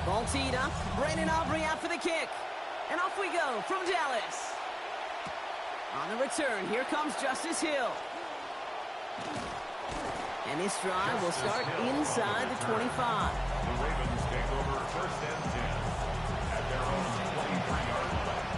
Ball teed up. Brandon Aubrey out for the kick. And off we go from Dallas. On the return, here comes Justice Hill. And this drive will start inside the 25. The Ravens take over first and 10 at their own 23-yard line.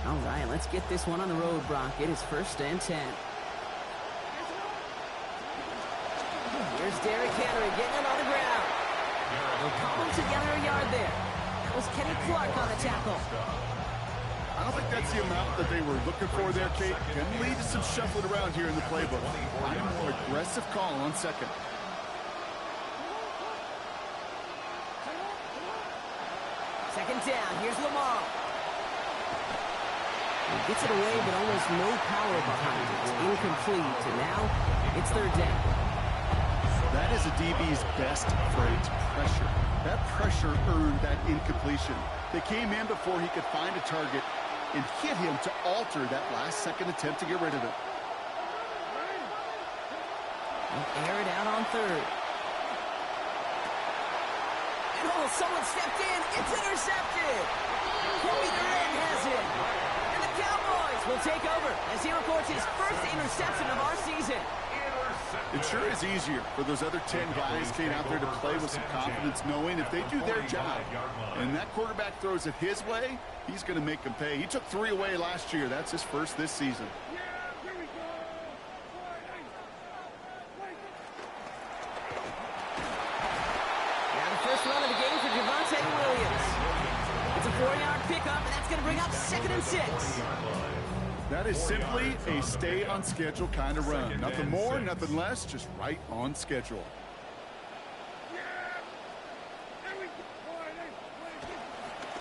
All right, let's get this one on the road, Brock. It is first and 10. Here's Derrick Henry getting it on the ground. They'll cobble together a yard there. That was Kenny Clark on the tackle. I don't think that's the amount that they were looking for there, Kate. Can lead to some shuffling around here in the playbook. A more aggressive call on second. Second down, here's Lamar. He gets it away, but almost no power behind it. It's incomplete, and now it's third down. That is a DB's best phrase, pressure. That pressure earned that incompletion. They came in before he could find a target and hit him to alter that last-second attempt to get rid of it. They'll air it out on third. And oh, someone stepped in. It's intercepted. Kobe Durant has it. And the Cowboys will take over as he records his first interception of our season. It sure is easier for those other 10 guys came out there to play with some confidence, knowing if they do their job and that quarterback throws it his way, he's going to make them pay. He took 3 away last year. That's his first this season. Now the first run of the game for Javonte Williams. It's a 4-yard pickup, and that's going to bring up 2nd and 6. That is simply a stay-on-schedule kind of run. Nothing more, nothing less, just right on schedule.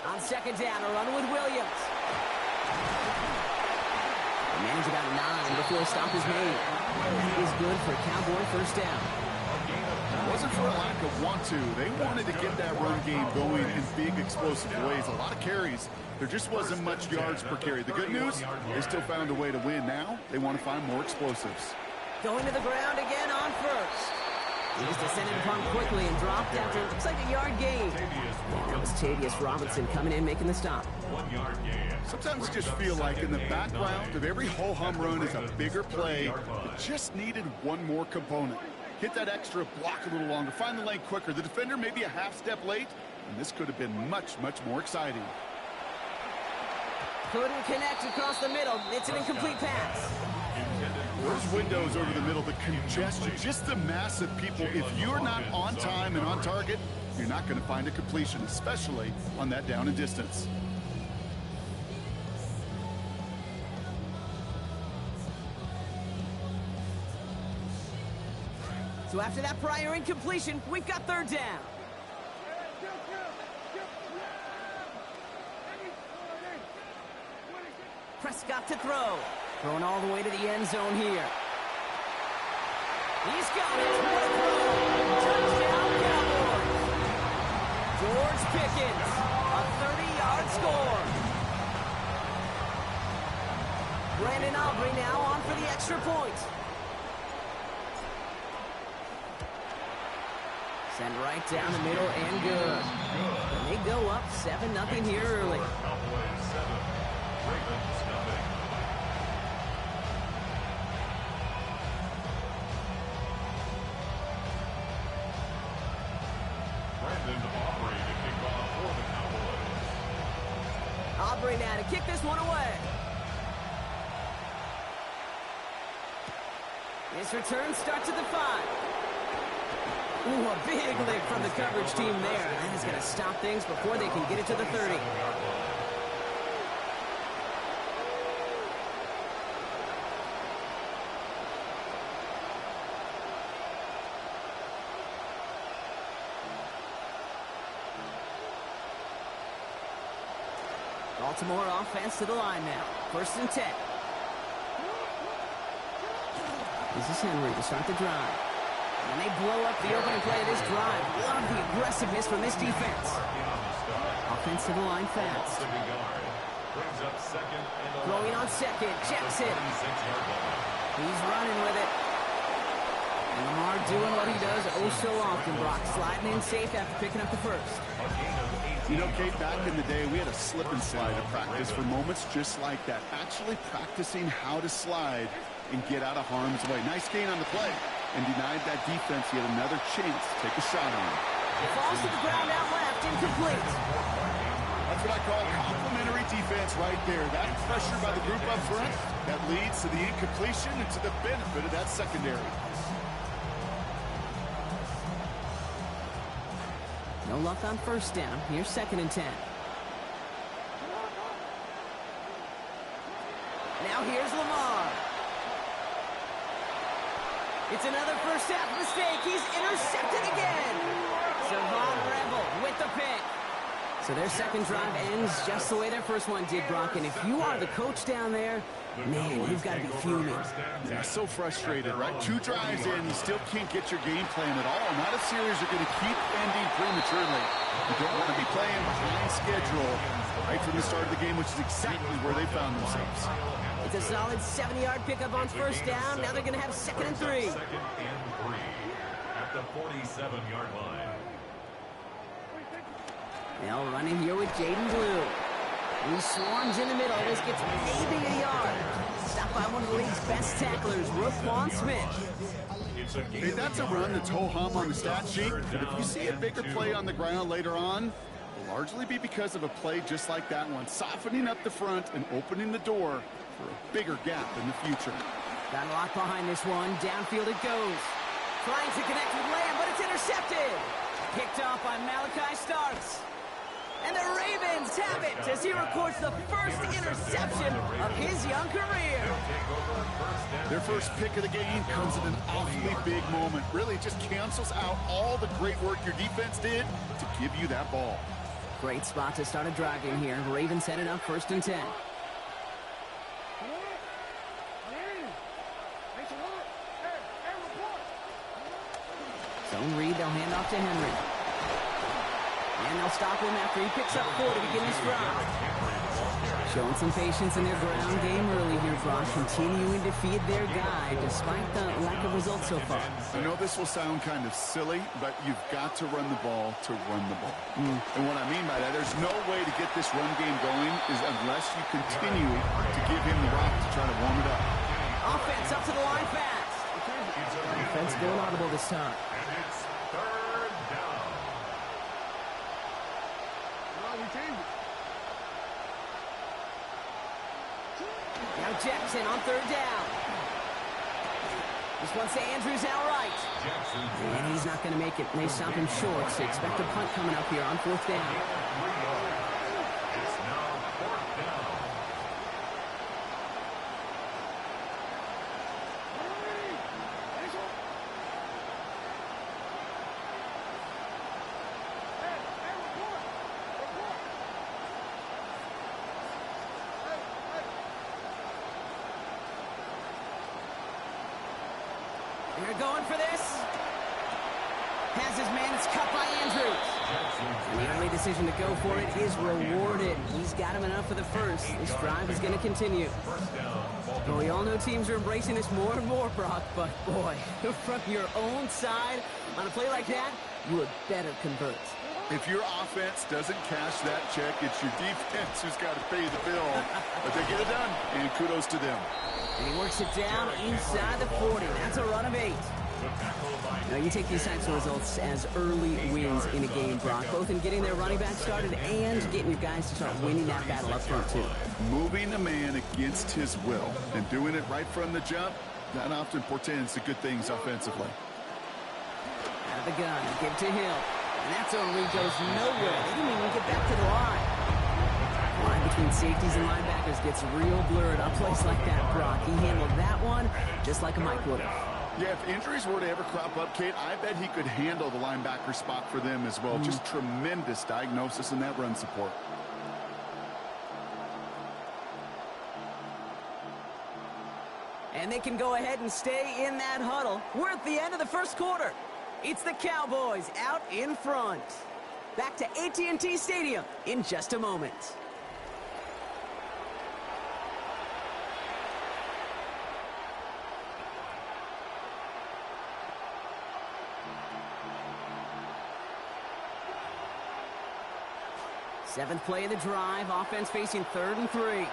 On second down, a run with Williams. They manage about 9 before a stop is made. That is good for a Cowboy first down. It wasn't for a lack of want-to. They wanted to get that run game going in big, explosive ways. A lot of carries. There just wasn't much yards per carry. The good news, they still found a way to win. Now they want to find more explosives. Going to the ground again on first. He was descended upon quickly and dropped after it looks like a yard gain. And that was Tavius Robinson coming in, making the stop. 1 yard gain. Sometimes I just feel like in the background of every ho-hum run is a bigger play. It just needed one more component. Hit that extra block a little longer. Find the lane quicker. The defender maybe a half step late. And this could have been much, much more exciting. Couldn't connect across the middle. It's an incomplete pass. Those windows over the middle, the congestion, just the mass of people. If you're not on time and on target, you're not going to find a completion, especially on that down and distance. So after that prior incompletion, we've got third down. Prescott to throw. Throwing all the way to the end zone here. He's got it. What a throw. Touchdown, Cowboys. George Pickens, a 30-yard score. Brandon Aubrey now on for the extra point. Send right down the middle and good. And they go up 7-0 here early. Cowboys 7, Ravens nothing. Brandon Aubrey to kick off for the Cowboys. Aubrey now to kick this one away. His return starts at the 5. Ooh, a big lick from the coverage team there. That is going to stop things before they can get it to the 30. Baltimore offense to the line now. 1st and 10. This is Henry to start the drive. And they blow up the opening play of this drive. Love the aggressiveness from this defense. offense to the line fast. Throwing on second, Jackson. He's running with it. And Lamar doing what he does oh so often, Brock. Sliding in safe after picking up the first. You know, Kate, back in the day, we had a slip and slide at practice for moments just like that. Actually practicing how to slide and get out of harm's way. Nice gain on the play. And denied that defense yet another chance to take a shot on him. It falls to the ground out left, incomplete. That's what I call complimentary defense right there. That pressure by the group up front, that leads to the incompletion and to the benefit of that secondary. No luck on first down. Here's 2nd and 10. Now here's Lamar. It's another first half mistake. He's intercepted again. Savon Rebel with the pick. So their second drive ends just the way their first one did, Brock. And if you are the coach down there, man, you've got to be fuming. Yeah, so frustrated, right? 2 drives in, you still can't get your game plan at all. Not a series you're going to keep ending prematurely. You don't want to be playing behind schedule right from the start of the game, which is exactly where they found themselves. It's a solid 70-yard pickup on first down. Now they're going to have 2nd and 3. 2nd and 3 at the 47-yard line. Now running here with Jaden Blue. He swarms in the middle. This gets maybe a yard. Stopped by one of the league's best tacklers, Roquan Smith. Hey, that's a run that's ho-hum on the stat sheet. But if you see a bigger play on the ground later on, it'll largely be because of a play just like that one, softening up the front and opening the door for a bigger gap in the future. Got a lot behind this one. Downfield it goes. Trying to connect with Lamb, but it's intercepted. Picked off by Malachi Starks. And the Ravens have it as he records the first interception of his young career. Their first pick of the game comes at an awfully big moment. Really just cancels out all the great work your defense did to give you that ball. Great spot to start a drive in here. Ravens headed up 1st and 10. Zone read, they'll hand off to Henry. And they'll stop him after he picks up 4 to begin his drive. Showing some patience in their ground game early here, Brock. Continuing to feed their guy despite the lack of results so far. I know this will sound kind of silly, but you've got to run the ball to run the ball. And what I mean by that, there's no way to get this run game going is unless you continue to give him the rock to try to warm it up. Offense up to the line fast. Offense going audible this time. And it's 3rd down. Now Jackson on 3rd down. This one's to Andrews outright. And he's not going to make it. And they stop him short, so expect a punt coming up here on 4th down. It's now 4th down. They're going for this. Has his man. It's cut by Andrews. And the early decision to go for it is rewarded. He's got him enough for the first. This drive is going to continue. Well, we all know teams are embracing this more and more, Brock. But, boy, from your own side, on a play like that, you would better convert. If your offense doesn't cash that check, it's your defense who's got to pay the bill. But they get it done, and kudos to them. And he works it down inside the 40. That's a run of 8. Now, you take these types of results as early wins in a game, Brock, both in getting their running back started and getting your guys to start winning that battle up front, too. Moving a man against his will and doing it right from the jump, that often portends to good things offensively. Out of the gun, give to Hill. And that zone read goes nowhere. They didn't even get back to the line. Line between safeties and linebackers gets real blurred on plays like that, Brock. He handled that one just like a Mike would have. Yeah, if injuries were to ever crop up, Kate, I bet he could handle the linebacker spot for them as well. Just tremendous diagnosis in that run support. And they can go ahead and stay in that huddle. We're at the end of the first quarter. It's the Cowboys out in front. Back to AT&T Stadium in just a moment. Seventh play of the drive. Offense facing 3rd and 3.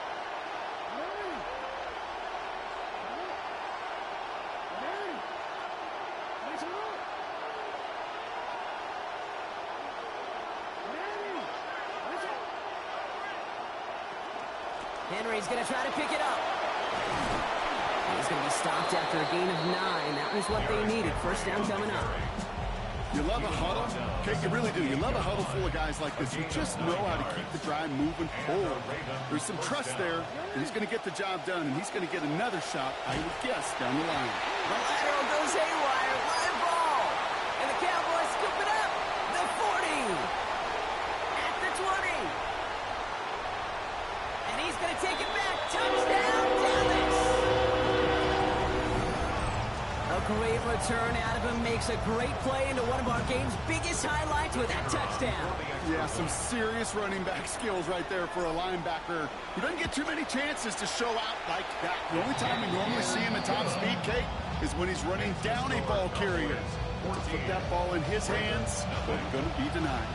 Henry's going to try to pick it up. And he's going to be stopped after a gain of 9. That was what they needed. First down coming up. You love a huddle? Okay, you really do. You love a huddle full of guys like this. You just know how to keep the drive moving forward. There's some trust there. And he's going to get the job done, and he's going to get another shot, I would guess, down the line. The lateral goes haywire. Live ball. And the Cowboys scoop it up. The 40. At the 20. And he's going to take it back. Touchdown, Dallas. A great return out of him. Makes a great play into one of our game's biggest highlights with that touchdown. Yeah, some serious running back skills right there for a linebacker who doesn't get too many chances to show out like that. The only time we normally see him at top speed, Kate, is when he's running down a ball carrier. To put that ball in his hands, but going to be denied.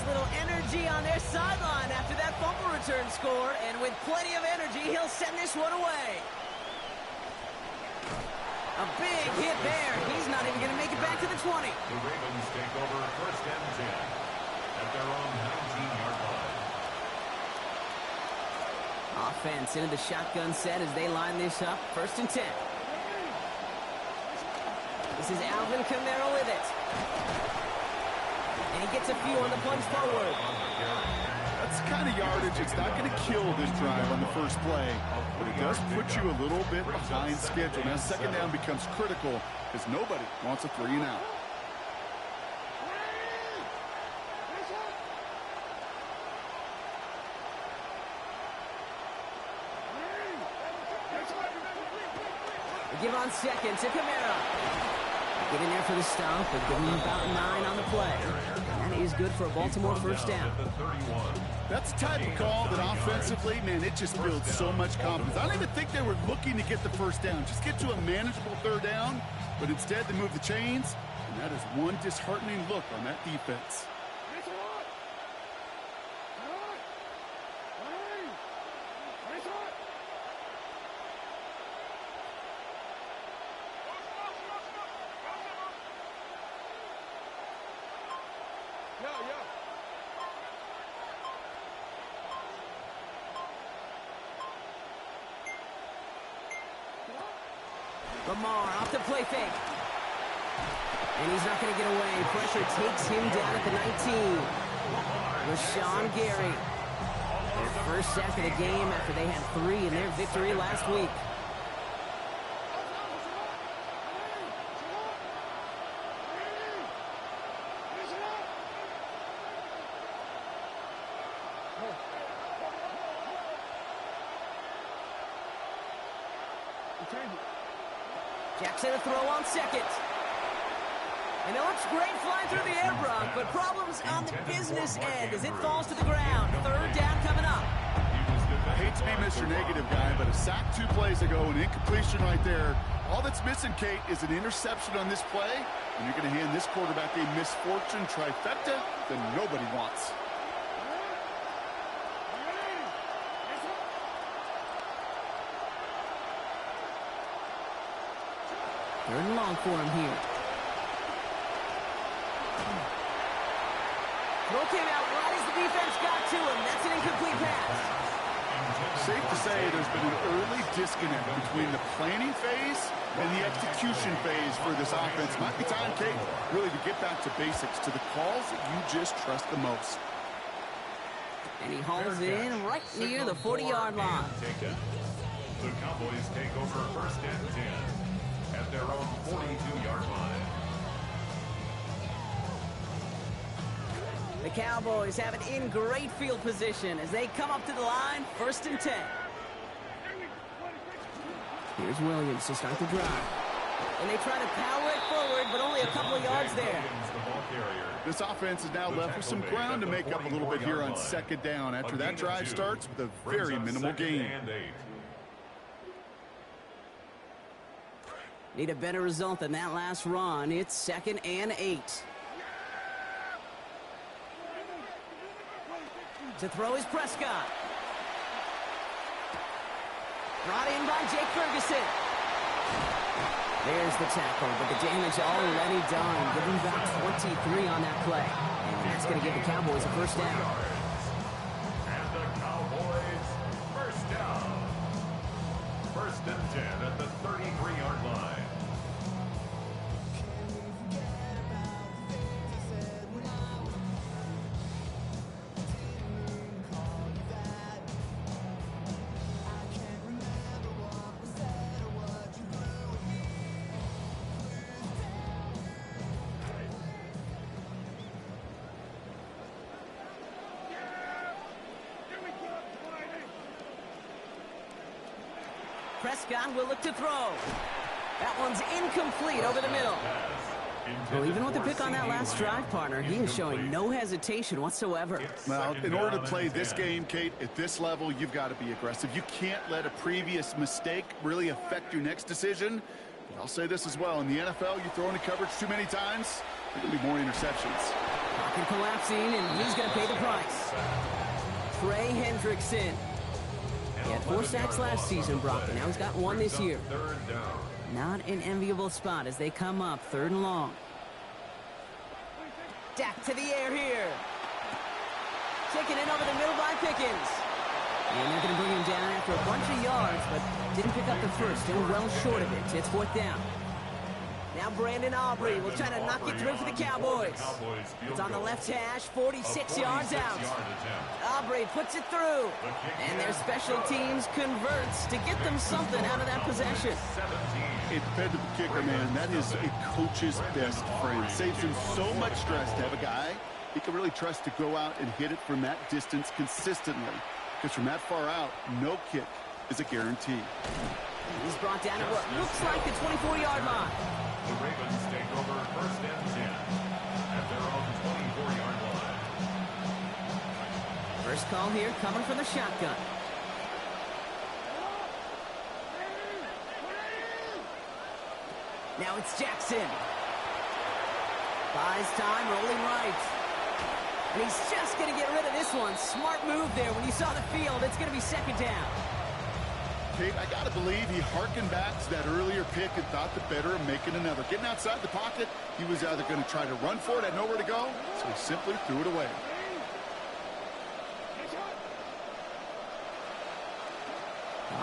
Little energy on their sideline after that fumble return score, and with plenty of energy, he'll send this one away. A big hit there. He's not even going to make it back to the 20. The Ravens take over 1st and 10 at their own 19-yard line. Offense into the shotgun set as they line this up. 1st and 10. This is Alvin Kamara with it. And he gets a few on the plunge forward. That's the kind of yardage. It's not going to kill this drive on the first play, but it does put you a little bit behind schedule. Now, 2nd down becomes critical because nobody wants a 3 and out. They give on 2nd to Kamara. Get in there for the stop, but give him about 9 on the play. And that is good for a Baltimore 1st down. That's the type of call that offensively, man, it just builds so much confidence. I don't even think they were looking to get the 1st down. Just get to a manageable 3rd down, but instead they move the chains, and that is one disheartening look on that defense. Lamar off the play fake. And he's not going to get away. Pressure takes him down at the 19. Rashawn Gary. Their first sack of the game after they had 3 in their victory last week. Jackson a throw on 2nd. And it looks great flying through the air, Brock, but problems on the business end as it falls to the ground. 3rd down coming up. I hate to be Mr. Negative guy, but a sack 2 plays ago, an incompletion right there. All that's missing, Kate, is an interception on this play, and you're going to hand this quarterback a misfortune trifecta that nobody wants. Third and long for him here. Throw came out right as the defense got to him. That's an incomplete pass. Safe to say there's been an early disconnect between the planning phase and the execution phase for this offense. Might be time, Kate, really to get back to basics, to the calls that you just trust the most. And he hauls in right near the 40-yard line. The Cowboys take over 1st and 10 at their own 42-yard line. The Cowboys have it in great field position as they come up to the line, 1st and 10. Here's Williams to start the drive. And they try to power it forward, but only a couple of yards there. This offense is now left with some ground to make up a little bit here on second down after that drive starts with a very minimal gain. Need a better result than that last run. It's 2nd and 8. To throw is Prescott. Brought in by Jake Ferguson. There's the tackle, but the damage already done. Give him about 23 on that play. And that's going to give the Cowboys a first down. And the Cowboys first down. 1st and 10 at the 33-yard line. Prescott will look to throw. That one's incomplete over the middle. Well, even with the pick on that last drive, partner, he is showing no hesitation whatsoever. Well, in order to play this game, Kate, at this level, you've got to be aggressive. You can't let a previous mistake really affect your next decision. But I'll say this as well. In the NFL, you throw into coverage too many times, there are going to be more interceptions. Pocket collapsing, and he's going to pay the price. Trey Hendrickson. He had 4 sacks last season, Brock, and now he's got 1 this year. Not an enviable spot as they come up 3rd and long. Dak to the air here. Taking it over the middle by Pickens. And they're going to bring him down after a bunch of yards, but didn't pick up the first. Still well short of it. It's 4th down. Now Brandon Aubrey will try to knock it through for the Cowboys. It's on the left hash, 46 yards out. Aubrey puts it through. And their special teams converts to get them something out of that possession. It fed to the kicker, man. That is a coach's best friend. Saves him so much stress to have a guy he can really trust to go out and hit it from that distance consistently. Because from that far out, no kick is a guarantee. He's brought down at what looks like the 24-yard line. The Ravens take over 1st and 10 at their own 24-yard line. First call here coming from the shotgun. Now it's Jackson. Buys time, rolling right. And he's just going to get rid of this one. Smart move there. When you saw the field, it's going to be 2nd down. Kate, I got to believe he harkened back to that earlier pick and thought the better of making another. Getting outside the pocket, he was either going to try to run for it, had nowhere to go, so he simply threw it away.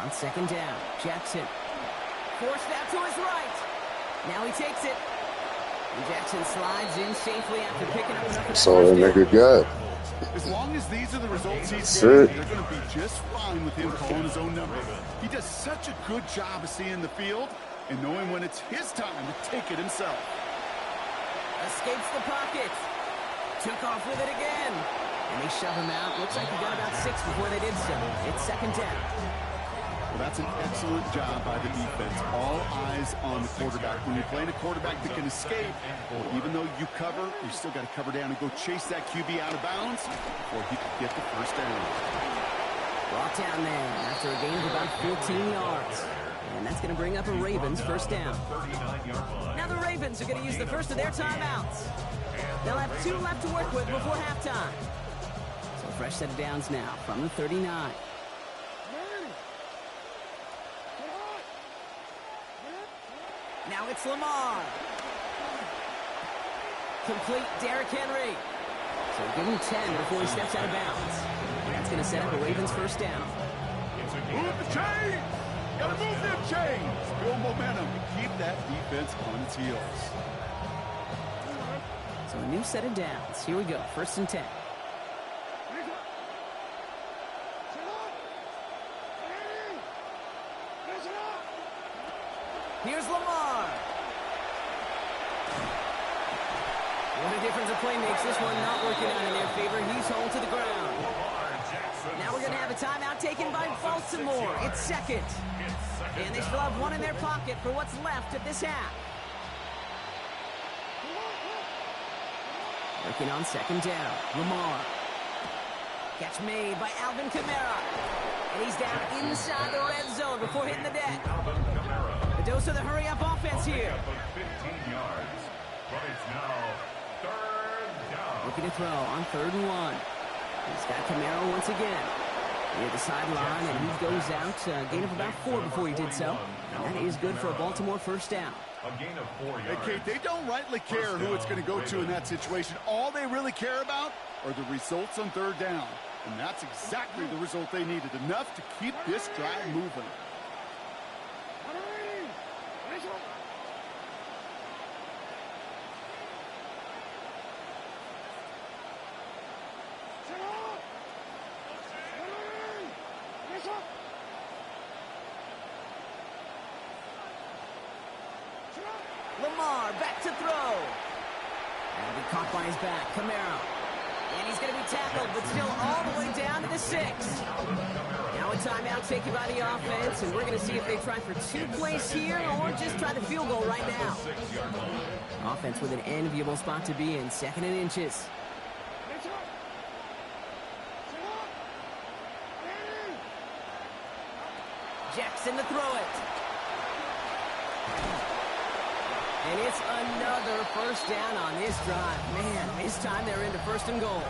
On 2nd down, Jackson. Forced out to his right. Now he takes it. And Jackson slides in safely after picking up enough of that. So that nigga good. As long as these are the results he's getting, they're going to be just fine with him calling his own number. He does such a good job of seeing the field and knowing when it's his time to take it himself. Escapes the pocket. Took off with it again. And they shove him out. Looks like he got about 6 before they did so. It's 2nd down. Well, that's an excellent job by the defense. All eyes on the quarterback. When you're playing a quarterback that can escape, well, even though you cover, you still got to cover down and go chase that QB out of bounds before he can get the first down. Brought down there after a gain of about 14 yards. And that's going to bring up a Ravens first down. Now the Ravens are going to use the first of their timeouts. They'll have 2 left to work with before halftime. So a fresh set of downs now from the 39. Now it's Lamar. Complete Derrick Henry. So give him 10 before he steps out of bounds. That's going to set up a Ravens first down. Move the chains! Gotta move them chains! Build momentum to keep that defense on its heels. So a new set of downs. Here we go. 1st and 10. Here's Lamar. What a difference a play makes. This one not working out in their favor. He's home to the ground. Now we're going to have a timeout taken by Baltimore. It's 2nd. And they still have one in their pocket for what's left of this half. Working on second down. Lamar. Catch made by Alvin Kamara. And he's down inside the red zone before hitting the deck. A dose of the hurry-up offense here. 15 yards, but it's now third down. Looking to throw on 3rd and 1. He's got Kamara once again. Near the sideline, and he goes out. Gain of about 4 before he did so. And that is good for a Baltimore first down. A gain of 4 yards. Hey, Kate, they don't rightly care who it's going to go to in that situation. All they really care about are the results on 3rd down. And that's exactly the result they needed. Enough to keep this drive moving. Lamar back to throw. And be caught by his back. Kamara. And he's going to be tackled, but still all the way down to the 6. Now a timeout taken by the offense, and we're going to see if they try for 2 plays here or just try the field goal right now. Offense with an enviable spot to be in, 2nd and inches. Jackson to throw it. And it's another first down on this drive. Man, this time they're into 1st and goal.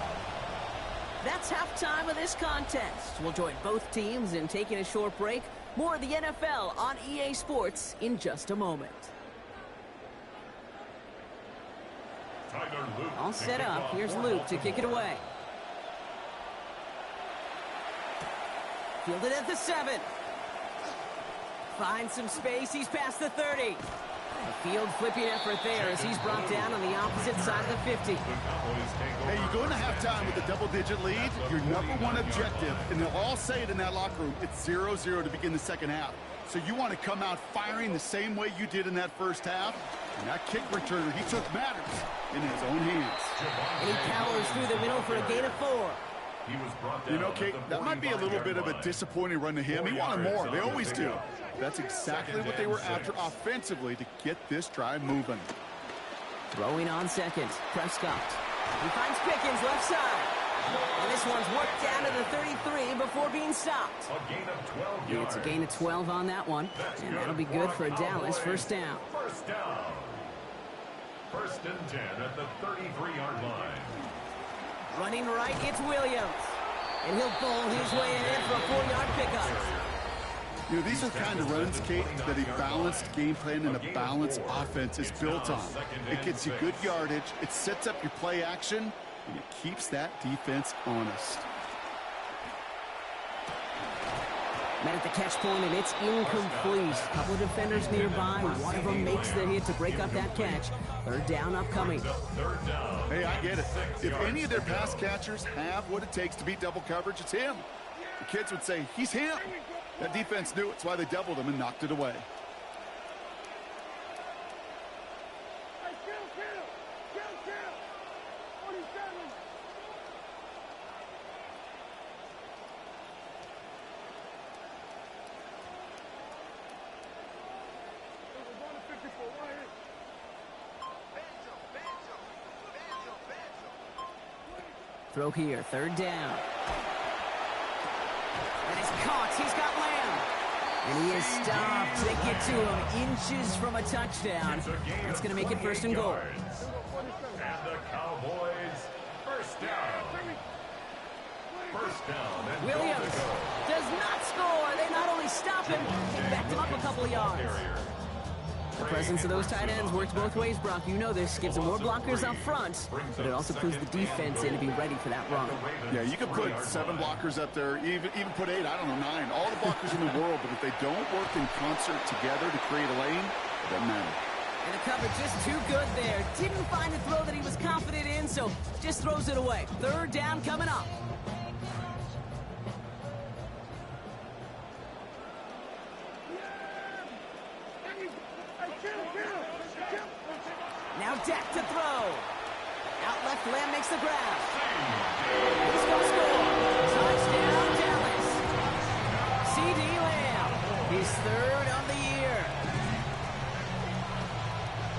That's halftime of this contest. We'll join both teams in taking a short break. More of the NFL on EA Sports in just a moment. All set up. Here's Luke to kick it away. Fielded at the 7. Finds some space. He's past the 30. A field flipping effort there as he's brought down on the opposite side of the 50. Hey, you go into halftime with a double-digit lead, your number one objective, and they'll all say it in that locker room, it's 0-0 to begin the second half. So you want to come out firing the same way you did in that first half. And that kick returner he took matters in his own hands. And he powers through the middle for a gain of 4. You know, Kate, that might be a little bit of a disappointing run to him. He wanted more. They always do. That's exactly what they were after offensively to get this drive moving. Throwing on second. Prescott. He finds Pickens left side. And this one's worked down to the 33 before being stopped. A gain of 12 yards. It's a gain of 12 on that one. And that'll be good for a Dallas first down. First down. 1st and 10 at the 33-yard line. Running right, it's Williams. And he'll bowl his way ahead for a 4-yard pickup. You know, these are kind of runs, Kate, that a balanced game plan and a balanced offense is built on. It gets you good yardage, it sets up your play action, and it keeps that defense honest. Met at the catch point, and it's incomplete. A couple of defenders nearby. One of them makes the hit to break up that catch. 3rd down upcoming. Hey, I get it. If any of their pass catchers have what it takes to beat double coverage, it's him. The kids would say, he's him. That defense knew it. It's why they doubled him and knocked it away. Throw here, 3rd down. And it's caught. He's got Lamb. And he is stopped. They get to him inches from a touchdown. That's going to make it 1st and goal. And the Cowboys first down. First down. And Williams does not score. They not only stop him, they backed him up a couple of yards. The presence of those tight ends works both ways, Brock. You know this. Gives them more blockers up front, but it also clues the defense in to be ready for that run. Yeah, you could put 7 blockers up there, even put 8, I don't know, 9. All the blockers in the world, but if they don't work in concert together to create a lane, it doesn't matter. And the coverage just too good there. Didn't find a throw that he was confident in, so just throws it away. 3rd down coming up. Now Dak to throw. Out left, Lamb makes the grab. He's going to score. Touchdown, Dallas. C.D. Lamb. his third of the year.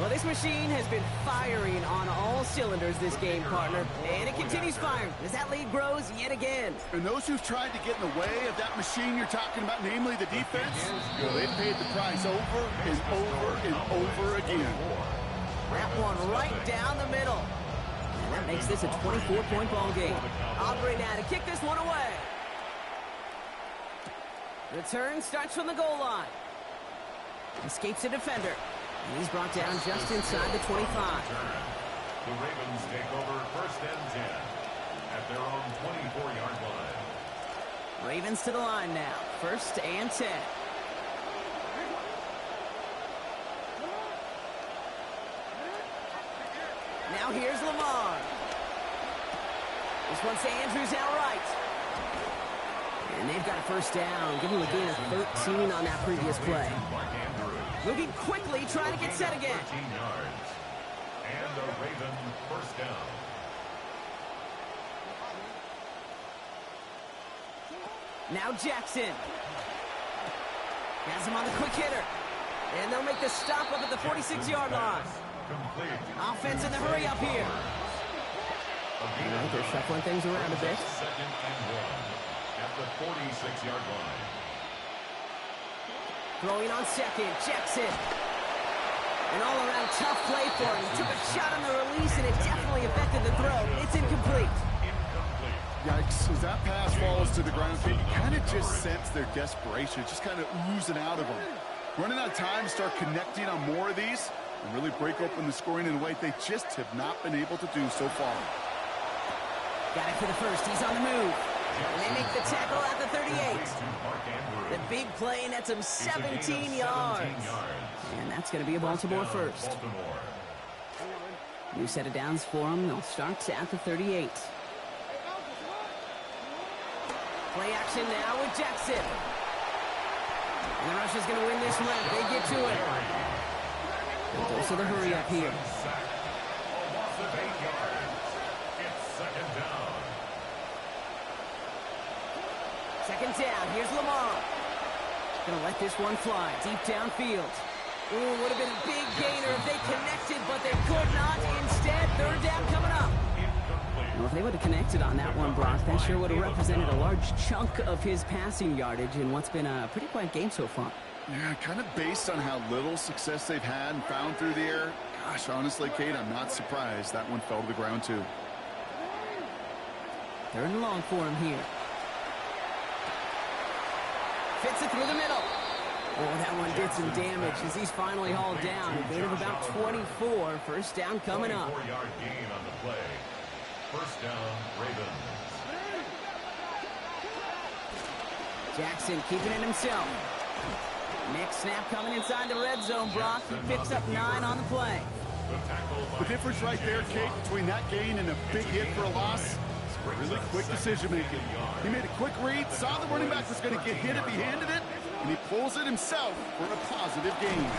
Well, this machine has been firing on all cylinders this game, partner. And it continues firing as that lead grows yet again. And those who've tried to get in the way of that machine you're talking about, namely the defense, well, they've paid the price over and over and over again. That one right down the middle. And that makes this a 24-point ball game. Aubrey now to kick this one away. Return starts from the goal line. Escapes a defender. And he's brought down just inside the 25. The Ravens take over 1st and 10 at their own 24-yard line. Ravens to the line now. 1st and 10. Now here's Lamar. This one's to Andrews outright. And they've got a 1st down. Give him a gain of 13 on that previous play. Moving quickly, trying to get set again. 13 yards. And the Raven 1st down. Now Jackson. Has him on the quick hitter. And they'll make the stop up at the 46-yard line. Complete. Offense in the hurry up here. All right, they're shuffling things around a bit. 2nd and 1 at the 46-yard line. Throwing on second, Jackson. An all-around tough play for him. He took a shot on the release, and it definitely affected the throw. It's incomplete. Yikes, as that pass falls to the ground, you kind of just sense their desperation, just kind of oozing out of them. Running out of time, start connecting on more of these, and really break open the scoring in a way they just have not been able to do so far. Got it for the 1st. He's on the move. And they make the tackle at the 38. The big play nets him 17 yards. And that's going to be a Baltimore 1st. New set of downs for them. They'll start at the 38. Play action now with Jackson. And the rush is going to win this lap. They get to it. And goes to the hurry up here. A loss of 8 yards. It's 2nd down. 2nd down. Here's Lamar. Going to let this one fly deep downfield. Ooh, would have been a big gainer if they connected, but they could not. Instead, 3rd down coming up. Well, if they would have connected on that one, Brock, that sure would have represented a large chunk of his passing yardage in what's been a pretty quiet game so far. Yeah, kind of based on how little success they've had and found through the air. Gosh, honestly, Kate, I'm not surprised that one fell to the ground, too. 3rd and long for him here. Fits it through the middle. Oh, that one did some damage as he's finally hauled down. A gain of about 24. 1st down coming up. 4-yard gain on the play. 1st down, Ravens. Jackson keeping it himself. Next snap coming inside the red zone, Brock. He picks up 9 on the play. The difference right there, Kate, between that gain and a big hit for a loss, really quick decision-making. He made a quick read, saw the running back was going to get hit if he handed it, and he pulls it himself for a positive gain.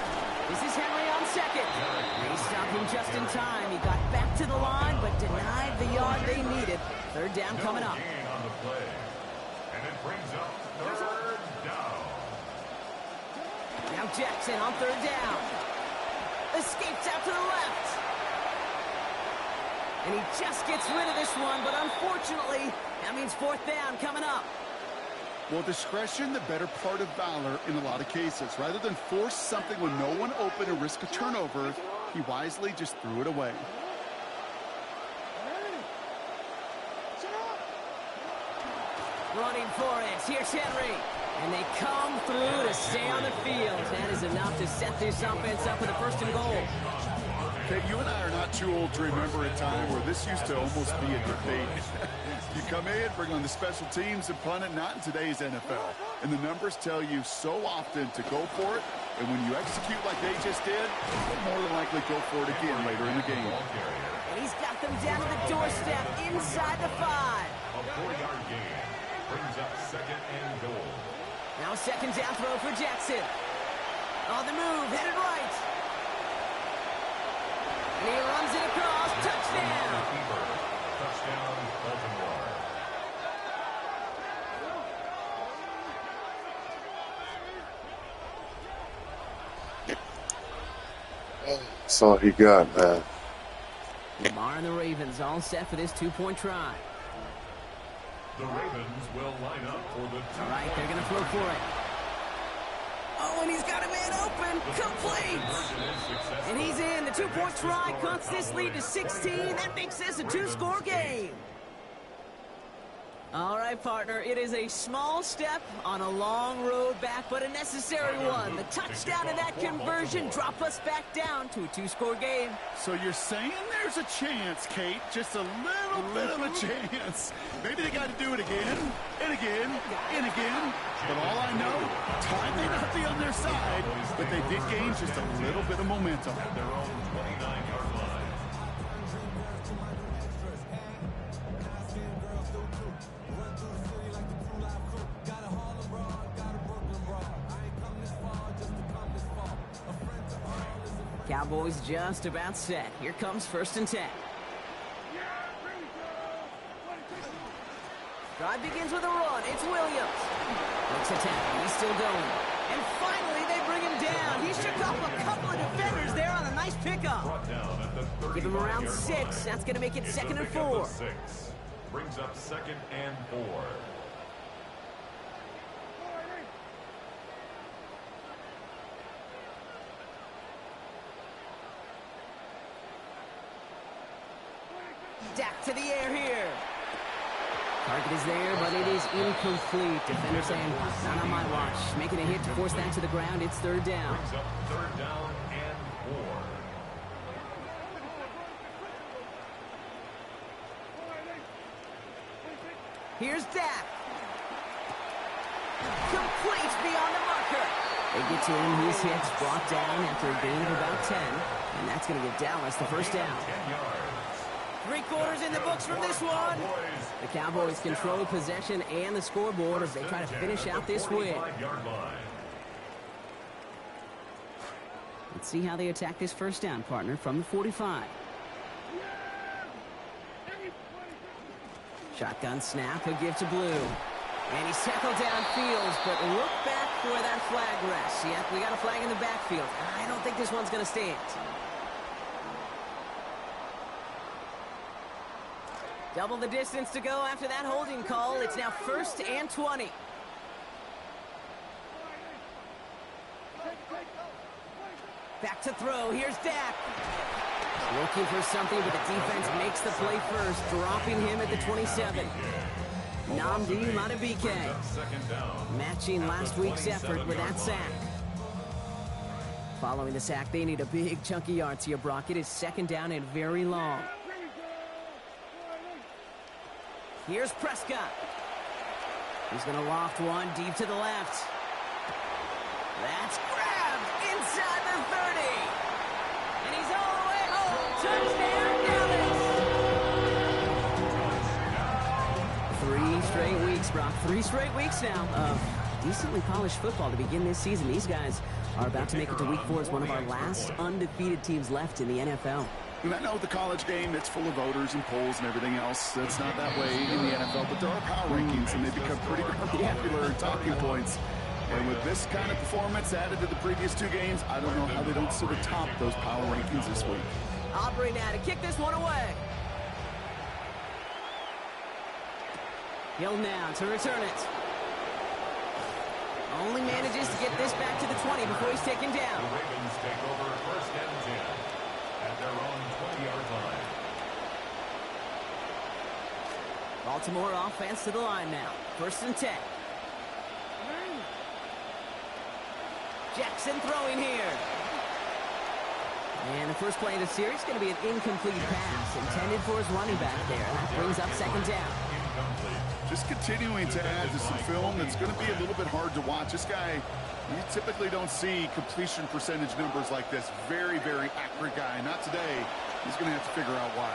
This is Henry on second. They stopped him just in time. He got back to the line, but denied the yard they needed. 3rd down coming up. Gain on the play. And it brings up 3rd down. Now Jackson on 3rd down. Escapes out to the left. And he just gets rid of this one, but unfortunately, that means 4th down coming up. Well, discretion, the better part of valor in a lot of cases. Rather than force something when no one open and risk a turnover, he wisely just threw it away. Running for it. Here's Henry. And they come through to stay on the field. That is enough to set this offense up for the 1st and goal. Okay, you and I are not too old to remember a time where this used to almost be a debate. You come in, bring on the special teams and punt it, not in today's NFL. And the numbers tell you so often to go for it, and when you execute like they just did, you'll more than likely go for it again later in the game. And he's got them down to the doorstep inside the 5. A 4-yard gain brings up 2nd and goal. Now 2nd down throw for Jackson. On the move, headed right. And he runs it across. Touchdown. Touchdown, Baltimore. That's all he got, man. Lamar and the Ravens all set for this two-point try. The Ravens will line up for the All right, they're going to throw for it. Oh, and he's got a man open. Complete. And he's in. The two-point try cuts this lead to 16. That makes this a two-score game. All right, partner, it is a small step on a long road back, but a necessary one. The touchdown and that conversion drop us back down to a two-score game. So you're saying there's a chance, Kate, just a little bit of a chance. Maybe they got to do it again, and again, and again. But all I know, time may not be on their side, but they did gain just a little bit of momentum. at their own 29-yard line. Cowboys just about set. Here comes 1st and 10. Drive begins with a run. It's Williams. Looks attack. He's still going. And finally, they bring him down. He shook off a couple of defenders there on a nice pickup. Brought down at the Give him around 35-yard 6. line. That's going to make it It's a 2nd and pickup 4. of 6. Brings up 2nd and 4. Dak to the air here. Target is there, but it is incomplete. Defender saying, not on my watch. Making a hit to force that to the ground. It's 3rd down. Brings up 3rd down and 4. Here's Dak. Complete beyond the marker. They get to him. His hit's brought down after a gain of about 10. And that's going to give Dallas the 1st down. 10 yards. 3 quarters in the books from this one. The Cowboys control possession and the scoreboard as they try to finish out this win. 45-yard line. Let's see how they attack this 1st down, partner, from the 45. Shotgun snap, he'll give to Blue. And he's tackled downfield, but look back where that flag rests. Yep, we got a flag in the backfield. I don't think this one's going to stand. Double the distance to go after that holding call. It's now 1st and 20. Back to throw. Here's Dak. Looking for something, but the defense makes the play first, dropping him at the 27. Namdi Matabike 2nd down. matching last week's effort with that sack. Following the sack, they need a big chunk of yards here, Brock. It is 2nd down and very long. Here's Prescott. He's going to loft one deep to the left. That's grabbed inside the 30. And he's all the way home. Touchdown, Dallas. 3 straight weeks, Brock. 3 straight weeks now of decently polished football to begin this season. These guys are about to make it to week 4 as one of our last undefeated teams left in the NFL. And I know the college game, it's full of voters and polls and everything else. That's not that way in the NFL, but there are power rankings, and they become pretty popular and talking points. And with this kind of performance added to the previous 2 games, I don't know how they don't sit atop those power rankings this week. Aubrey now to kick this one away. Hill now to return it. Only manages to get this back to the 20 before he's taken The down. Ravens take over 1st and 10 at their own 20-yard line. Baltimore offense to the line now. 1st and 10. Jackson throwing here. And the first play of the series is going to be an incomplete pass intended for his running back there. That brings up 2nd down. Incomplete. Just continuing to add to some film that's going to be a little bit hard to watch. This guy, you typically don't see completion percentage numbers like this. Very, very accurate guy. Not today. He's going to have to figure out why.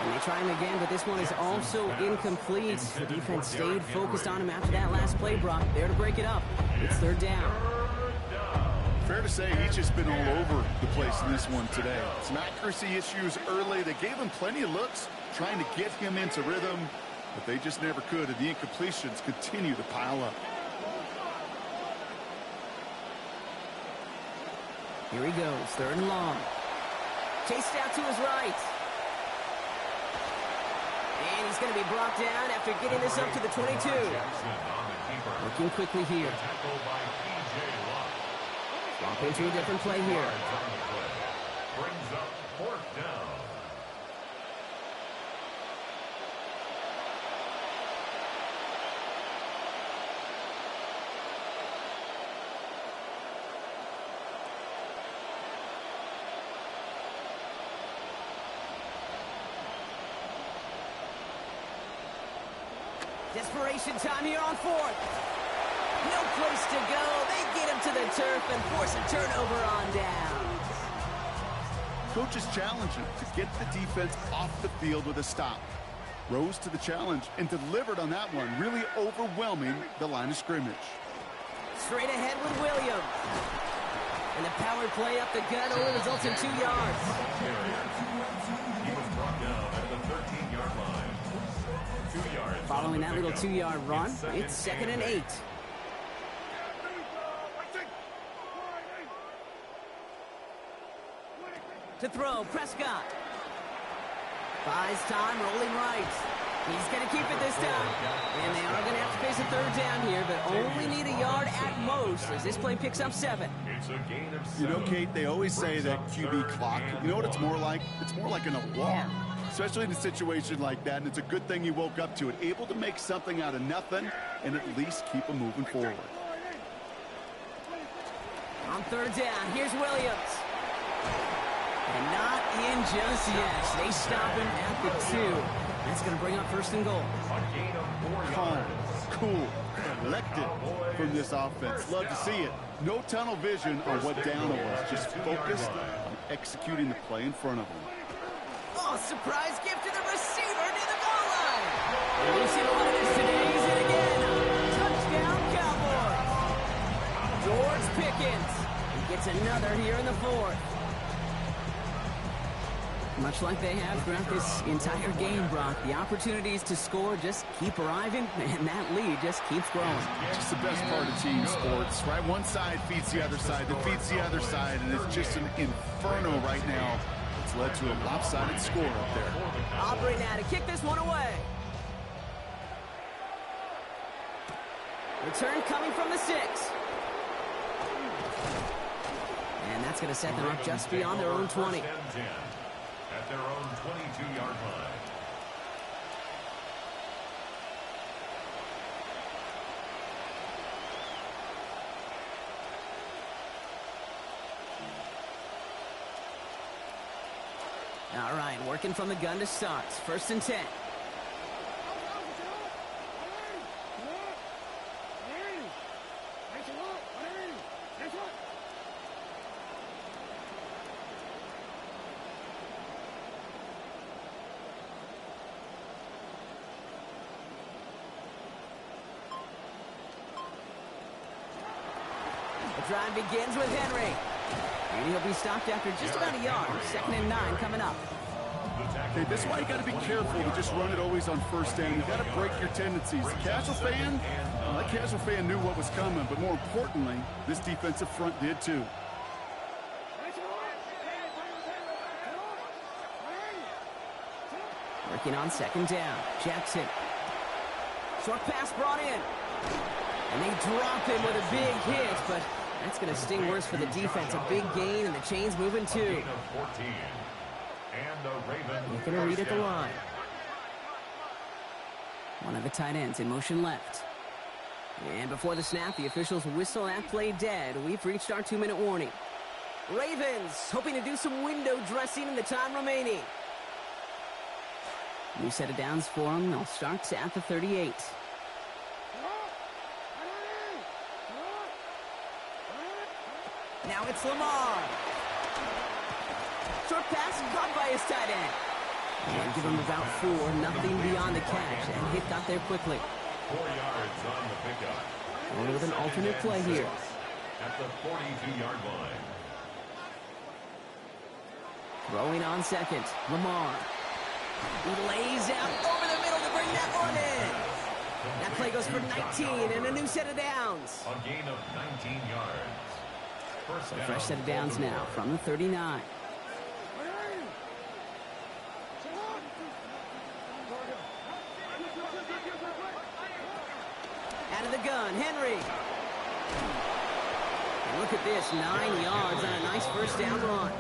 And they try him again, but this one is also incomplete. The defense stayed focused on him after that last play, Brock. There to break it up. It's 3rd down. Fair to say he's just been all over the place in this one today. Some accuracy issues early. They gave him plenty of looks trying to get him into rhythm, but they just never could, and the incompletions continue to pile up. Here he goes, 3rd and long. Chased out to his right. And he's going to be brought down after getting this up to the 22. Looking quickly here. Swap into a different play here. Brings up 4th down. Desperation time here on 4th. No place to go. They get him to the turf and force a turnover on down. Coach is challenging to get the defense off the field with a stop. Rose to the challenge and delivered on that one, really overwhelming the line of scrimmage. Straight ahead with Williams. And the power play up the gut only results in 2 yards. He was brought down at the 13-yard line. 2 yards. Following that little 2-yard run, it's 2nd and 8. To throw, Prescott. Buys time, rolling right. He's going to keep it this time. And they are going to have to face a 3rd down here, but only need a yard at most as this play picks up 7. It's a gain of 7. You know, Kate, they always say that QB clock, you know what it's more like? It's more like an alarm, especially in a situation like that, and it's a good thing you woke up to it, able to make something out of nothing and at least keep them moving forward. On 3rd down, here's Williams. And not in just yet. They stop him at the 2. That's going to bring up 1st and goal. A gain of 4 Calm, yards. cool, collected from this offense. Love to see it. No tunnel vision on what down it was. Just focused on executing the play in front of them. Oh, surprise gift to the receiver near the goal line. And we've seen a lot of this today. He's in again. Touchdown, Cowboys. George Pickens. He gets another here in the 4th. Much like they have throughout this entire game, Brock, the opportunities to score just keep arriving, and that lead just keeps growing. Just the best part of team sports, right? One side feeds the other side, that feeds the other side, and it's just an inferno right now. It's led to a lopsided score up there. Aubrey now to kick this one away. Return coming from the 6. And that's going to set them up just beyond their own 20. At their own 22-yard line. All right, working from the gun to start. 1st and 10. The drive begins with Henry. And he'll be stopped after just about a yard. 2nd and 9 coming up. Okay, this is why you got to be careful to just run it always on 1st down. You got to break your tendencies. The casual fan, that casual fan knew what was coming, but more importantly, this defensive front did too. Working on 2nd down. Jackson. Short pass brought in. And they drop him with a big hit, but that's going to sting worse for the defense. A big gain, and the chain's moving too. Looking to read at the line. One of the tight ends in motion left. And before the snap, the officials whistle that play dead. We've reached our 2-minute warning. Ravens hoping to do some window dressing in the time remaining. New set of downs for them. They'll start at the 38. Now it's Lamar. Short pass caught by his tight end. And give him about 4, nothing beyond the catch. And hit got there quickly. 4 yards on the pickup. Going with an alternate play here. At the 42-yard line. Throwing on 2nd. Lamar. He lays out over the middle to bring that one in. That play goes for 19 and a new set of downs. A gain of 19 yards. First So down, fresh set of downs Baltimore. now from the 39. Out of the gun, Henry. And look at this, 9 yards on a nice first down run.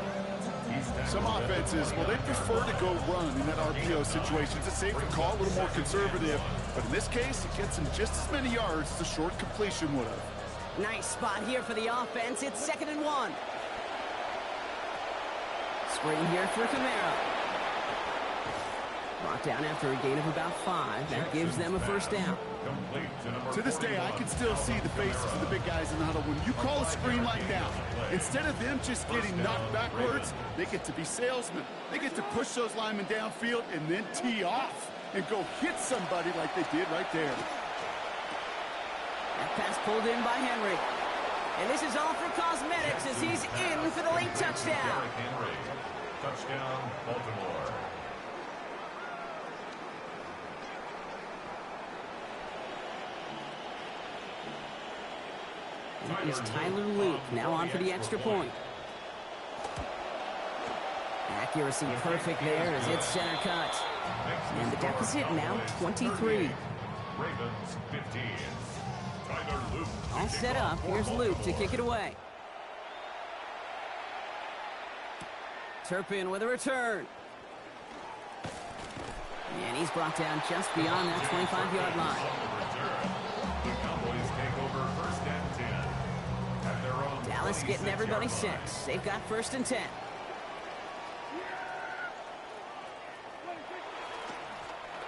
Some offenses, well, they prefer to go run in that RPO situation. It's a safer call, a little more conservative. But in this case, it gets them just as many yards as a short completion would have. Nice spot here for the offense. It's 2nd and 1. Screen here for Kamara. Brought down after a gain of about 5. That gives them a first down. To this day, I can still see the faces of the big guys in the huddle. When you call a screen like that, instead of them just getting knocked backwards, they get to be salesmen. They get to push those linemen downfield and then tee off and go hit somebody like they did right there. That pass pulled in by Henry. And this is all for cosmetics as he's in for the late touchdown. Henry. Touchdown, Baltimore. It is Tyler Luke now on for the extra point. Accuracy perfect there as it's center cut. And the deficit now 23. Ravens 15. Tyler Luke. All set up. Here's Luke to kick it away. Turpin with a return. And he's brought down just beyond that 25-yard line. The Cowboys take over 1st and 10. At their own Dallas getting everybody 6. They've got 1st and 10.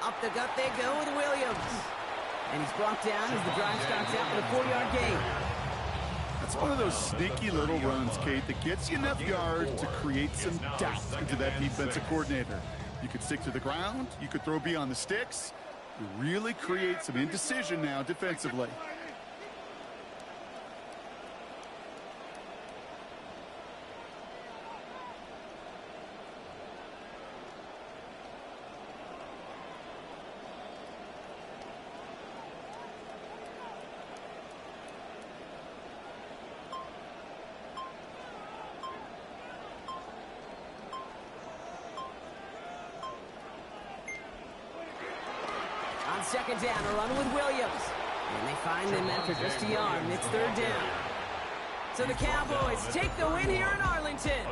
Up the gut they go with Williams. And he's brought down as the drive starts out with a 4-yard gain. That's one of those sneaky little runs, Kate, that gets you enough yards to create some doubt into that defensive coordinator. You could stick to the ground. You could throw beyond the sticks. You really create some indecision now defensively. On 2nd down, a run with Williams. And they find them after just a yard, and it's 3rd down. So the Cowboys take the win here in Arlington.